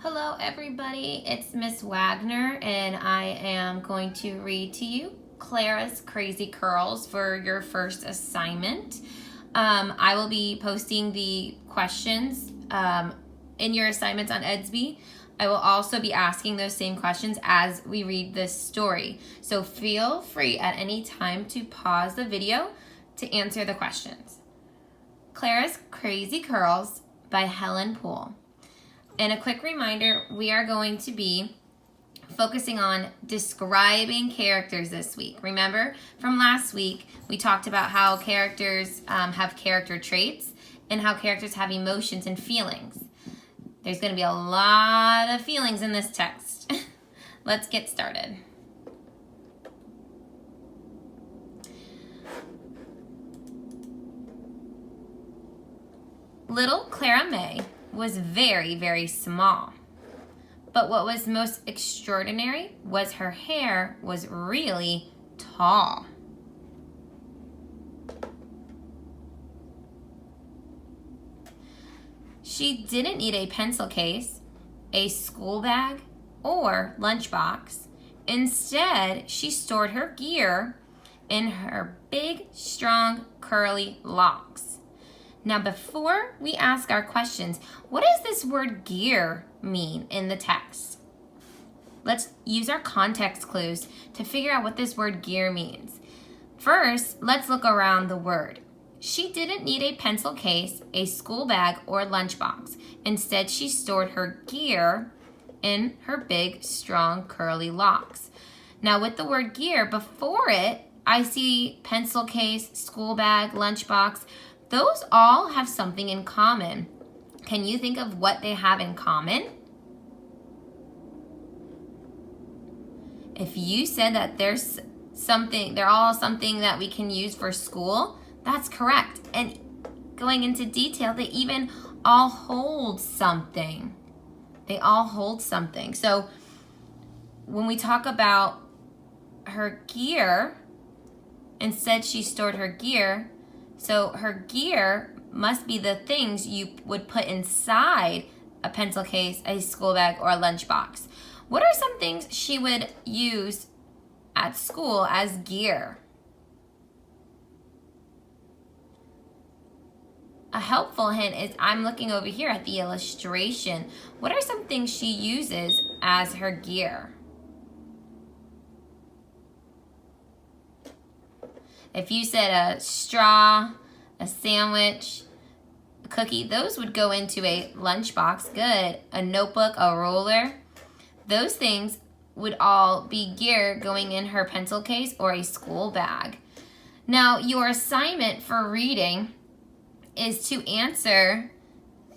Hello everybody, it's Miss Wagner and I am going to read to you Clara's Crazy Curls for your first assignment. I will be posting the questions in your assignments on Edsby. I will also be asking those same questions as we read this story. So feel free at any time to pause the video to answer the questions. Clara's Crazy Curls by Helen Poole. And a quick reminder, we are going to be focusing on describing characters this week. Remember from last week, we talked about how characters have character traits and how characters have emotions and feelings. There's going to be a lot of feelings in this text. Let's get started. Little Clara May was very, very small. But what was most extraordinary was her hair was really tall. She didn't need a pencil case, a school bag, or lunchbox. Instead, she stored her gear in her big, strong, curly locks. Now, before we ask our questions, what does this word gear mean in the text? Let's use our context clues to figure out what this word gear means. First, let's look around the word. She didn't need a pencil case, a school bag, or lunchbox. Instead, she stored her gear in her big, strong, curly locks. Now, with the word gear, before it, I see pencil case, school bag, lunchbox. Those all have something in common. Can you think of what they have in common? If you said that there's something, they're all something that we can use for school, that's correct. And going into detail, they even all hold something. They all hold something. So when we talk about her gear, instead she stored her gear. So her gear must be the things you would put inside a pencil case, a school bag, or a lunchbox. What are some things she would use at school as gear? A helpful hint is I'm looking over here at the illustration. What are some things she uses as her gear? If you said a straw, a sandwich, a cookie, those would go into a lunchbox. Good. A notebook, a ruler. Those things would all be gear going in her pencil case or a school bag. Now, your assignment for reading is to answer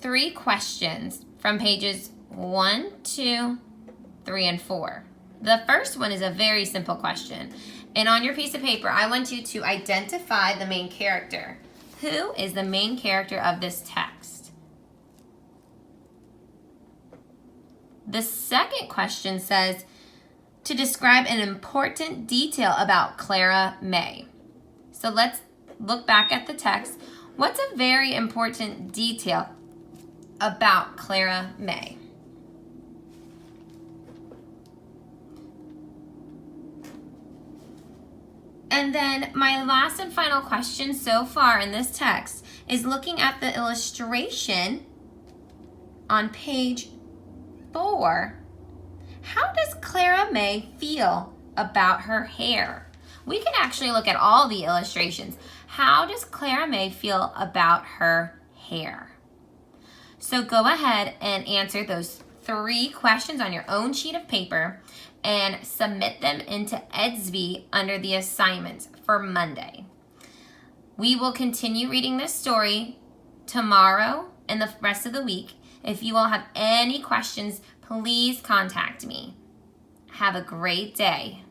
3 questions from pages 1, 2, 3, and 4. The first one is a very simple question. And on your piece of paper, I want you to identify the main character. Who is the main character of this text? The second question says to describe an important detail about Clara May. So let's look back at the text. What's a very important detail about Clara May? And then my last and final question so far in this text is looking at the illustration on page 4. How does Clara May feel about her hair? We can actually look at all the illustrations. How does Clara May feel about her hair? So go ahead and answer those 3 questions on your own sheet of paper and submit them into Edsby under the assignments for Monday. We will continue reading this story tomorrow and the rest of the week. If you all have any questions, please contact me. Have a great day.